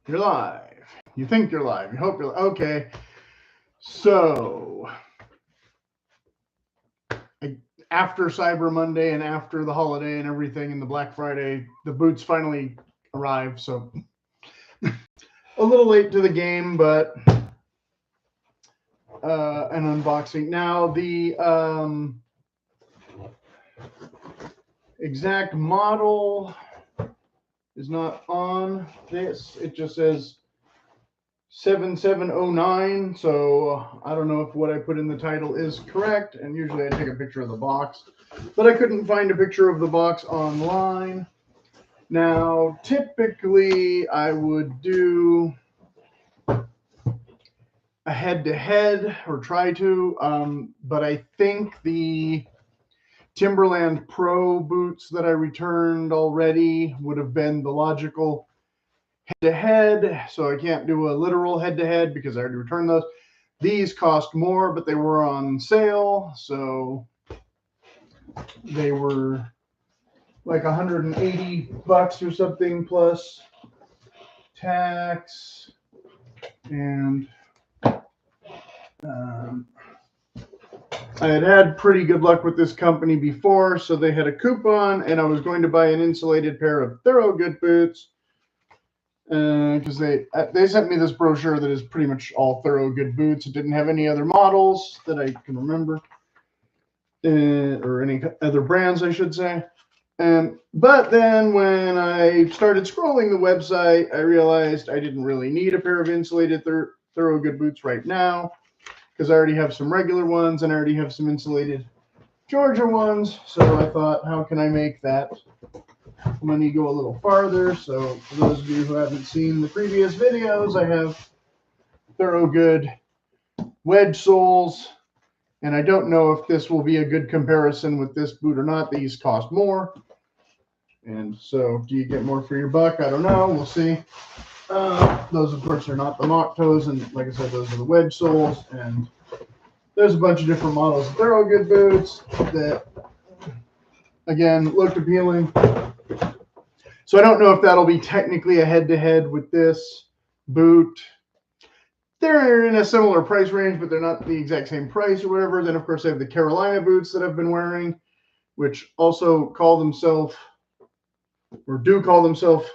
You're live. You think you're live. You hope you're live. Okay. So, after Cyber Monday and after the holiday and everything and the Black Friday, the boots finally arrived. So, a little late to the game, but an unboxing. Now, the exact model is not on this. It just says 7709. So I don't know if what I put in the title is correct. And usually I take a picture of the box, but I couldn't find a picture of the box online. Now, typically I would do a head-to-head or try to, but I think the Timberland Pro boots that I returned already would have been the logical head-to-head, so I can't do a literal head-to-head because I already returned those. These cost more, but they were on sale, so they were like $180 or something plus tax, and I had pretty good luck with this company before, so they had a coupon, and I was going to buy an insulated pair of Thoro good boots because they sent me this brochure that is pretty much all Thoro good boots. It didn't have any other models that I can remember, or any other brands, I should say. But then when I started scrolling the website, I realized I didn't really need a pair of insulated Thoro good boots right now, because I already have some regular ones and I already have some insulated Georgia ones. So I thought, how can I make that money go a little farther? So for those of you who haven't seen the previous videos, I have Thoro good wedge soles, and I don't know if this will be a good comparison with this boot or not. These cost more, and so do you get more for your buck? I don't know. We'll see. Those, of course, are not the mock toes, and like I said, those are the wedge soles, and there's a bunch of different models of Thoro good boots that, again, looked appealing. So I don't know if that'll be technically a head-to-head with this boot. They're in a similar price range, but they're not the exact same price or whatever. Then, of course, I have the Carolina boots that I've been wearing, which also call themselves, or do call themselves,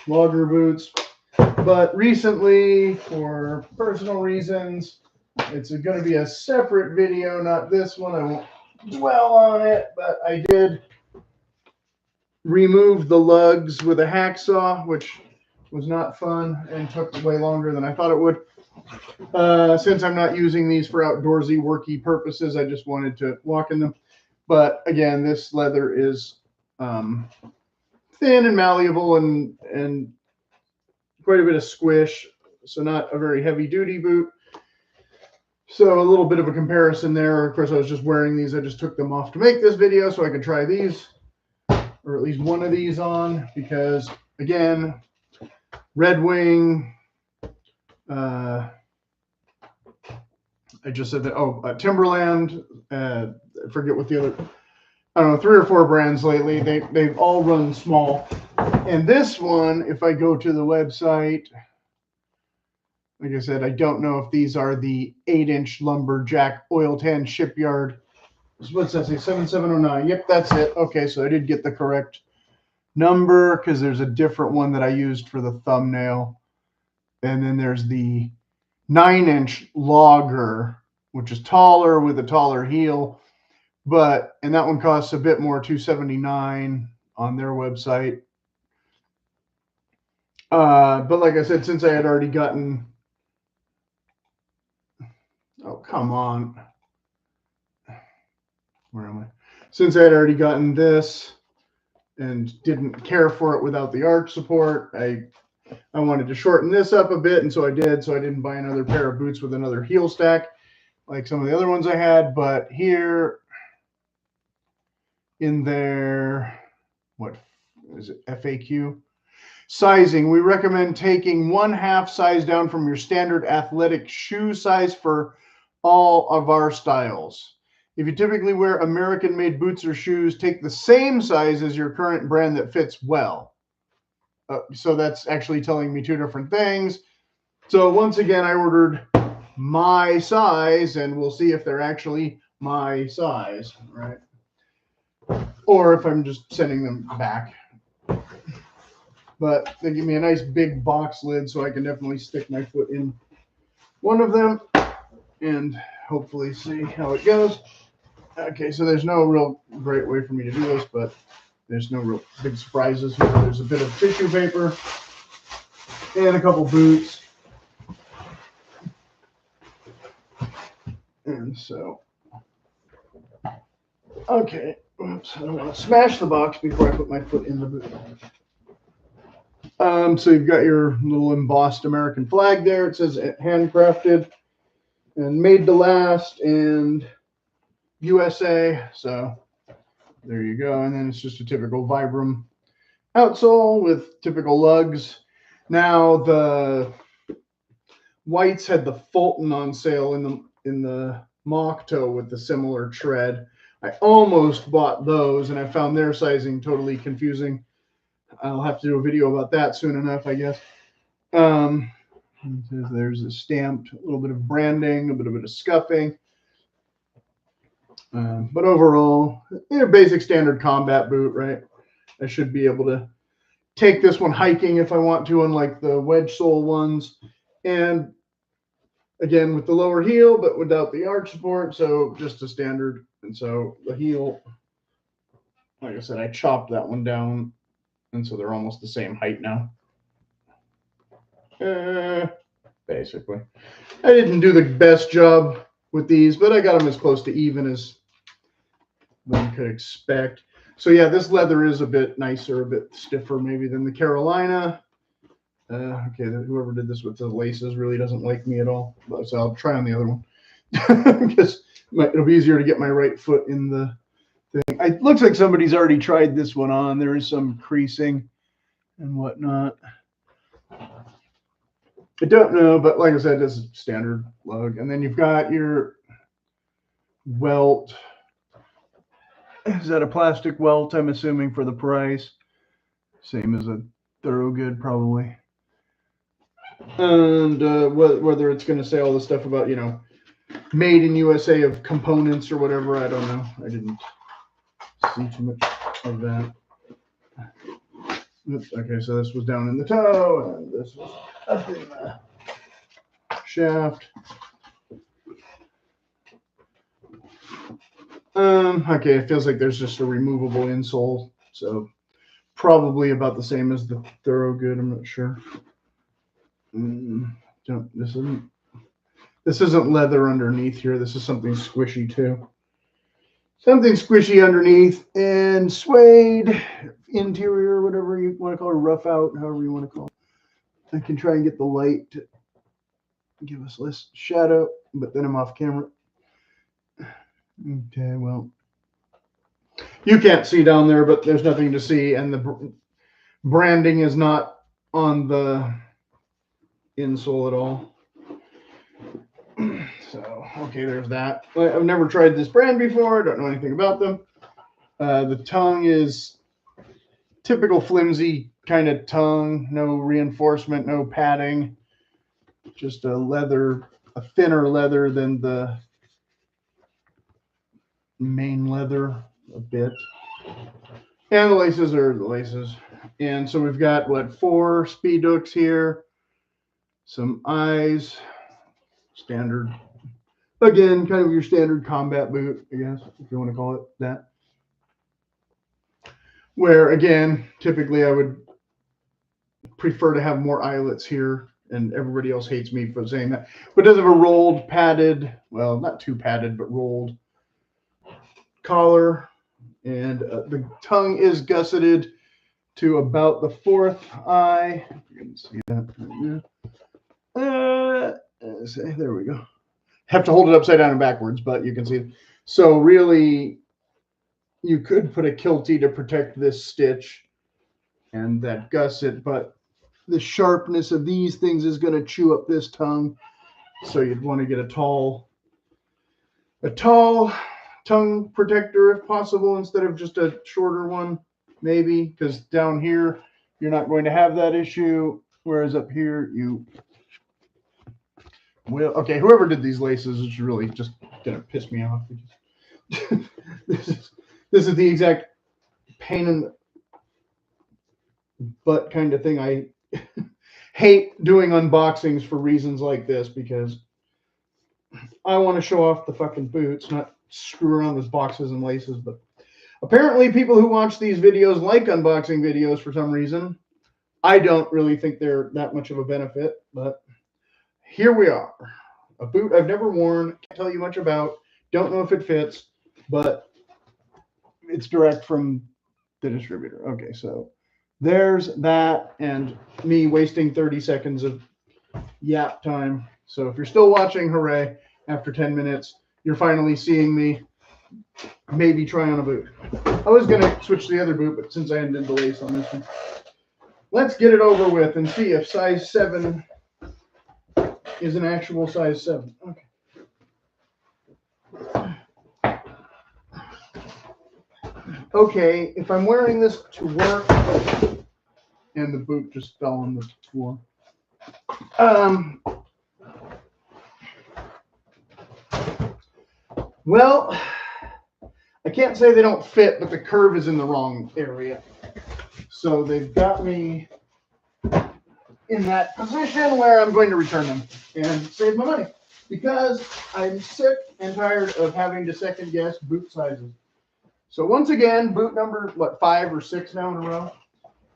logger boots. But recently, for personal reasons, it's going to be a separate video, not this one. I won't dwell on it, but I did remove the lugs with a hacksaw, which was not fun and took way longer than I thought it would. Since I'm not using these for outdoorsy, worky purposes, I just wanted to walk in them. But again, this leather is thin and malleable and quite a bit of squish, so not a very heavy duty boot. So a little bit of a comparison there. Of course, I was just wearing these. I just took them off to make this video so I could try these, or at least one of these on, because again, Red Wing, I just said that, Timberland, I forget what the other, I don't know, 3 or 4 brands lately. They've all run small. And this one, if I go to the website, like I said, I don't know if these are the 8-inch Lumberjack oil tan Shipyard. What's that say? 7709. Yep, that's it. Okay, so I did get the correct number because there's a different one that I used for the thumbnail. And then there's the 9-inch logger, which is taller with a taller heel. And that one costs a bit more, $279 on their website. But like I said, since I had already gotten, oh, come on. Where am I? Since I had already gotten this and didn't care for it without the arch support, I wanted to shorten this up a bit, and so I did. So I didn't buy another pair of boots with another heel stack like some of the other ones I had. But here in their, what is it, FAQ? Sizing, we recommend taking 1/2 size down from your standard athletic shoe size for all of our styles. If you typically wear American-made boots or shoes, take the same size as your current brand that fits well. So that's actually telling me two different things. So once again, I ordered my size, and we'll see if they're actually my size, right? Or if I'm just sending them back. But they give me a nice big box lid, so I can definitely stick my foot in one of them and hopefully see how it goes. Okay, so there's no real great way for me to do this, but there's no real big surprises here. There's a bit of tissue paper and a couple boots. And so, okay, oops, I don't want to smash the box before I put my foot in the boot. So you've got your little embossed American flag there. It says handcrafted and made to last and USA. So there you go. And then it's just a typical Vibram outsole with typical lugs. Now the whites had the Fulton on sale in the mock toe with the similar tread. I almost bought those, and I found their sizing totally confusing. I'll have to do a video about that soon enough, I guess. There's a stamped, a little bit of branding, a bit of scuffing. But overall, they're basic standard combat boot, right? I should be able to take this one hiking if I want to, unlike the wedge sole ones. And again, with the lower heel, but without the arch support, so just a standard. And so the heel, like I said, I chopped that one down, and so they're almost the same height now. Basically. I didn't do the best job with these, but I got them as close to even as one could expect. So yeah, this leather is a bit nicer, a bit stiffer maybe than the Carolina. Okay, whoever did this with the laces really doesn't like me at all. So I'll try on the other one because it'll be easier to get my right foot in the thing. It looks like somebody's already tried this one on. There is some creasing and whatnot. I don't know, but like I said, this is standard lug. And then you've got your welt. Is that a plastic welt? I'm assuming for the price. Same as a Thorogood, probably. And whether it's going to say all the stuff about, made in USA of components or whatever, I don't know. I didn't see too much of that. Oops, okay, so this was down in the toe, and this was up in the shaft. Okay, it feels like there's just a removable insole, so probably about the same as the Thorogood. I'm not sure. This isn't leather underneath here. This is something squishy too. Something squishy underneath and suede interior, whatever you want to call it, rough out, however you want to call it. I can try and get the light to give us less shadow, but then I'm off camera. Okay, well, you can't see down there, but there's nothing to see, and the branding is not on the insole at all. So, okay, there's that. I've never tried this brand before. Don't know anything about them. The tongue is typical flimsy kind of tongue. No reinforcement, no padding. Just a thinner leather than the main leather a bit. And the laces are the laces. And so we've got, 4 speed hooks here. Some eyes. Standard. Again, kind of your standard combat boot, I guess, if you want to call it that. Where, again, typically I would prefer to have more eyelets here, and everybody else hates me for saying that. But it does have a rolled, padded, well, not too padded, but rolled collar, and the tongue is gusseted to about the 4th eye. You can see that right now. There we go. Have to hold it upside down and backwards, but you can see it. So really, you could put a kiltie to protect this stitch and that gusset, but the sharpness of these things is going to chew up this tongue. So you'd want to get a tall tongue protector if possible, instead of just a shorter one, maybe, because down here you're not going to have that issue. Whereas up here, you will. Okay, whoever did these laces is really just gonna piss me off. This is the exact pain in the butt kind of thing. I hate doing unboxings for reasons like this because I want to show off the fucking boots, not screw around with boxes and laces. But apparently people who watch these videos like unboxing videos for some reason. I don't really think they're that much of a benefit, but here we are. A boot I've never worn, can't tell you much about, don't know if it fits, but it's direct from the distributor. Okay, so there's that and me wasting 30 seconds of yap time. So if you're still watching, hooray, after 10 minutes, you're finally seeing me maybe try on a boot. I was going to switch to the other boot, but since I ended the lace on this one, let's get it over with and see if size 7 is an actual size 7. Okay. Okay, if I'm wearing this to work, and the boot just fell on the floor. Well, I can't say they don't fit, but the curve is in the wrong area. So they've got me in that position where I'm going to return them and save my money because I'm sick and tired of having to second guess boot sizes. So once again, boot number, 5 or 6 now in a row?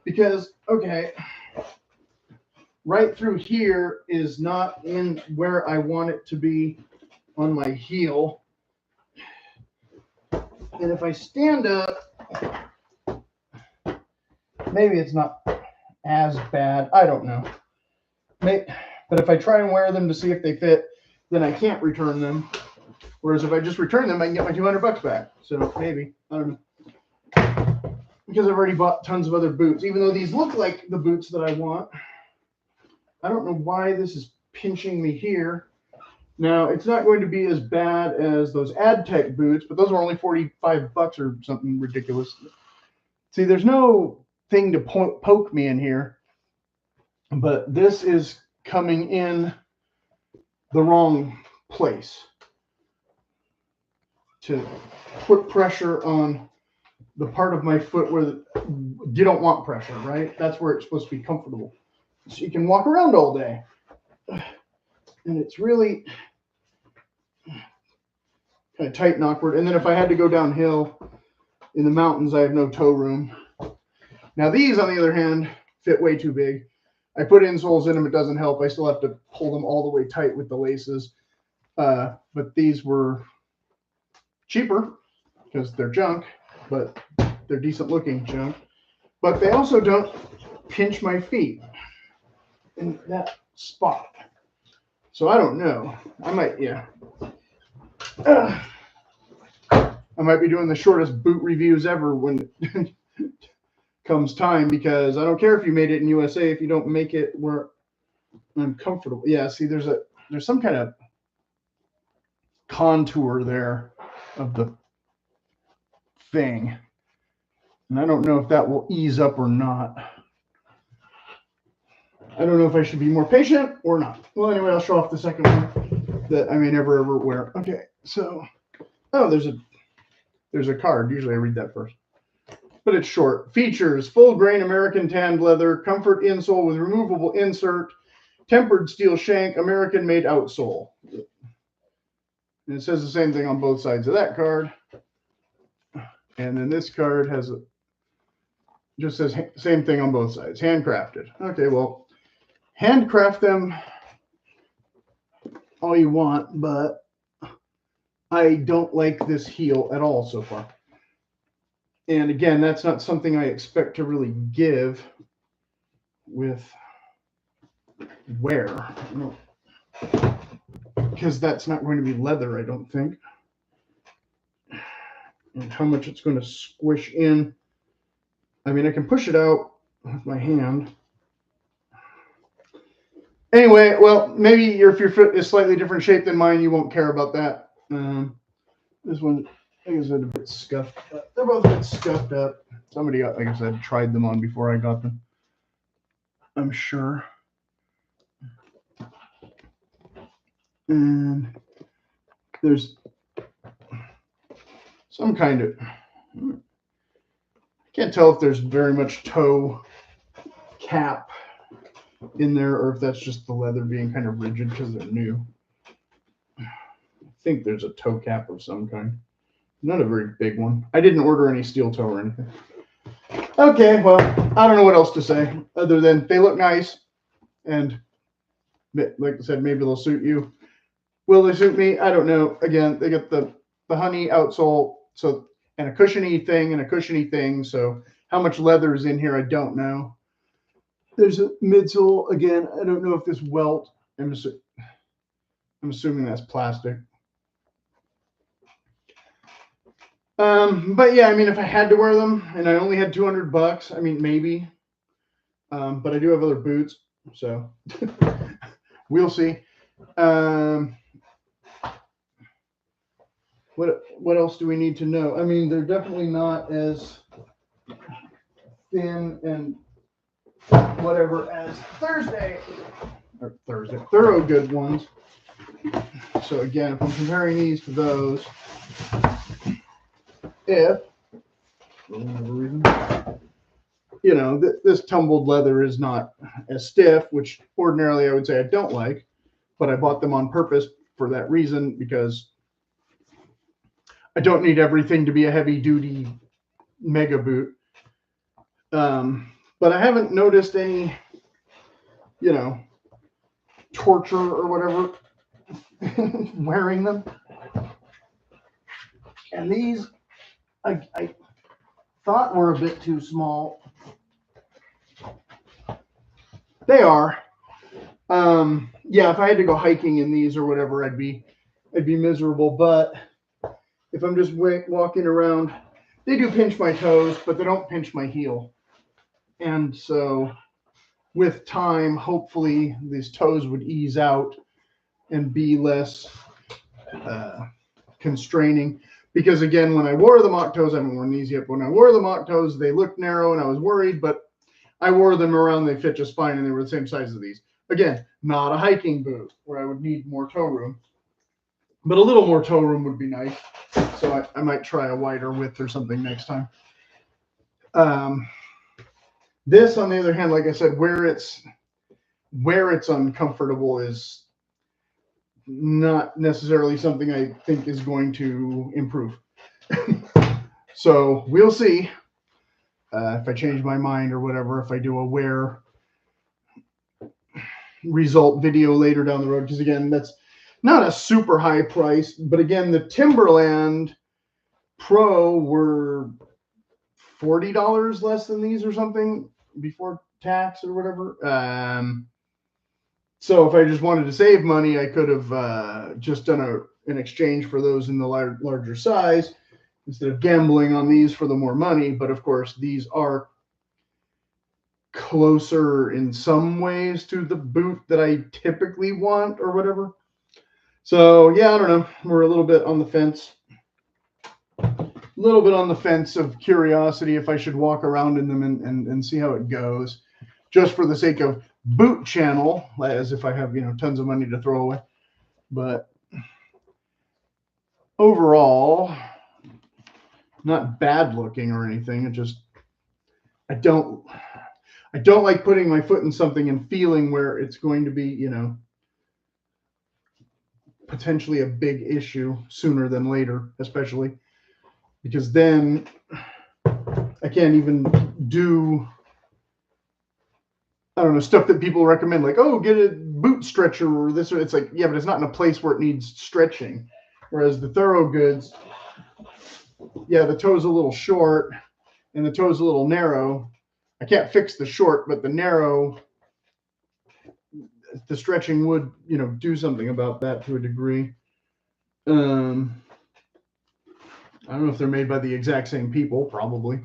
Because, okay, right through here is not in where I want it to be on my heel. And if I stand up, maybe it's not as bad. I don't know. But if I try and wear them to see if they fit, then I can't return them. Whereas if I just return them, I can get my $200 back. So maybe, I don't know. Because I've already bought tons of other boots, even though these look like the boots that I want. I don't know why this is pinching me here. Now, it's not going to be as bad as those AdTech boots, but those are only $45 or something ridiculous. See, there's no thing to poke me in here, but this is coming in the wrong place to put pressure on the part of my foot where you don't want pressure, right? That's where it's supposed to be comfortable. So you can walk around all day. And it's really kind of tight and awkward. And then if I had to go downhill in the mountains, I have no toe room. Now these, on the other hand, fit way too big. I put insoles in them. It doesn't help. I still have to pull them all the way tight with the laces. But these were cheaper because they're junk, but they're decent looking junk. But they also don't pinch my feet in that spot. So I don't know. I might, yeah. I might be doing the shortest boot reviews ever when it comes time, because I don't care if you made it in USA if you don't make it where I'm comfortable. Yeah, see, there's some kind of contour there of the thing. And I don't know if that will ease up or not. I don't know if I should be more patient or not. Well, anyway, I'll show off the second one that I may never ever wear. Okay, so, oh, there's a card. Usually I read that first. But it's short. Features: full grain American tanned leather, comfort insole with removable insert, tempered steel shank, American made outsole. And it says the same thing on both sides of that card. And then this card has just says same thing on both sides. Handcrafted. Okay, well, handcraft them all you want, but I don't like this heel at all so far. And again, that's not something I expect to really give with wear, because that's not going to be leather, I don't think. And how much it's going to squish in. I mean, I can push it out with my hand. Anyway, well, maybe if your foot is slightly different shape than mine, you won't care about that. This one, like I said, a bit scuffed up. They're both a bit scuffed up. Somebody, like I said, tried them on before I got them. I'm sure. And there's some kind of, I can't tell if there's very much toe cap in there or if that's just the leather being kind of rigid because they're new. I think there's a toe cap of some kind. Not a very big one. I didn't order any steel toe or anything. Okay, well, I don't know what else to say other than they look nice. And like I said, maybe they'll suit you. Will they suit me? I don't know. Again, they got the honey outsole, so, and a cushiony thing. So how much leather is in here, I don't know. There's a midsole. Again, I don't know if this welt. I'm assuming that's plastic. But yeah, I mean, if I had to wear them and I only had $200, I mean, maybe. But I do have other boots, so we'll see. What else do we need to know? I mean, they're definitely not as thin and whatever as Thoro good ones. So again, if I'm comparing these to those, if for whatever reason, you know, this tumbled leather is not as stiff, which ordinarily I would say I don't like, but I bought them on purpose for that reason because I don't need everything to be a heavy duty mega boot. But I haven't noticed any, you know, torture or whatever wearing them. And these I thought were a bit too small. They are. Yeah, if I had to go hiking in these or whatever, I'd be miserable. But if I'm just walking around, they do pinch my toes, but they don't pinch my heel. And so with time, hopefully these toes would ease out and be less constraining. Because again, when I wore the mock toes, I haven't worn these yet, but when I wore the mock toes, they looked narrow and I was worried, but I wore them around, they fit just fine, and they were the same size as these. Again, not a hiking boot where I would need more toe room, but a little more toe room would be nice. So I might try a wider width or something next time. This, on the other hand, like I said, where it's uncomfortable is not necessarily something I think is going to improve. So we'll see if I change my mind or whatever, if I do a wear result video later down the road, because again, that's not a super high price, but again, the Timberland Pro were $40 less than these or something before tax or whatever. So if I just wanted to save money, I could have just done an exchange for those in the larger size instead of gambling on these for the more money. But of course, these are closer in some ways to the boot that I typically want or whatever. So yeah, I don't know. We're a little bit on the fence. Of curiosity if I should walk around in them and see how it goes, just for the sake of boot channel, as if I have, you know, tons of money to throw away. But overall, not bad looking or anything. It just, I don't like putting my foot in something and feeling where it's going to be, you know, potentially a big issue sooner than later, especially because then I can't even do, I don't know, stuff that people recommend, like, oh, get a boot stretcher or this, or it's like, yeah, but it's not in a place where it needs stretching. Whereas the Thoro goods, yeah, the toe's a little short and the toe's a little narrow. I can't fix the short, but the narrow, the stretching would, you know, do something about that to a degree. I don't know if they're made by the exact same people, probably.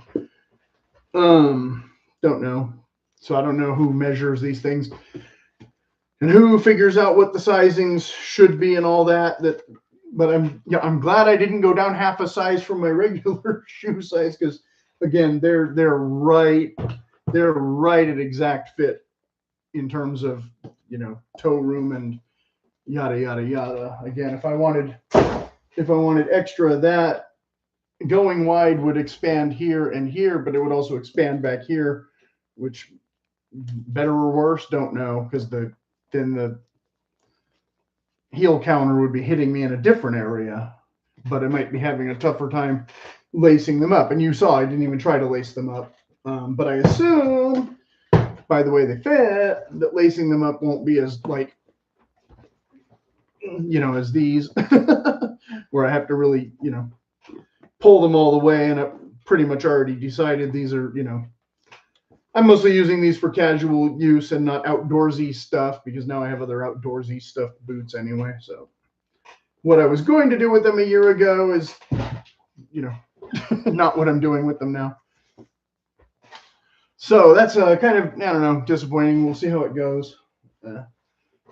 Don't know. So I don't know who measures these things and who figures out what the sizings should be and all that. But I'm glad I didn't go down half a size from my regular shoe size, because again, they're right at exact fit in terms of, you know, toe room and yada, yada, yada. Again, if I wanted extra of that, going wide would expand here and here, but it would also expand back here, which better or worse, don't know, because then the heel counter would be hitting me in a different area, but I might be having a tougher time lacing them up. And you saw I didn't even try to lace them up. But I assume, by the way they fit, that lacing them up won't be as, like, you know, as these, where I have to really, you know, pull them all the way. And I've pretty much already decided these are, you know, I'm mostly using these for casual use and not outdoorsy stuff, because now I have other outdoorsy stuff boots anyway. So what I was going to do with them a year ago is, you know, not what I'm doing with them now. So that's kind of, I don't know, disappointing. We'll see how it goes,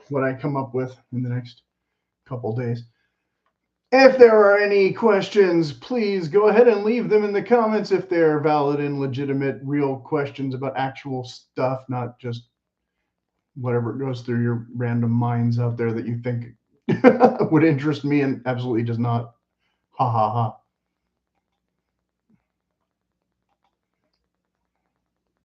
what I come up with in the next couple days. If there are any questions, please go ahead and leave them in the comments if they're valid and legitimate, real questions about actual stuff, not just whatever goes through your random minds out there that you think would interest me and absolutely does not. Ha ha ha.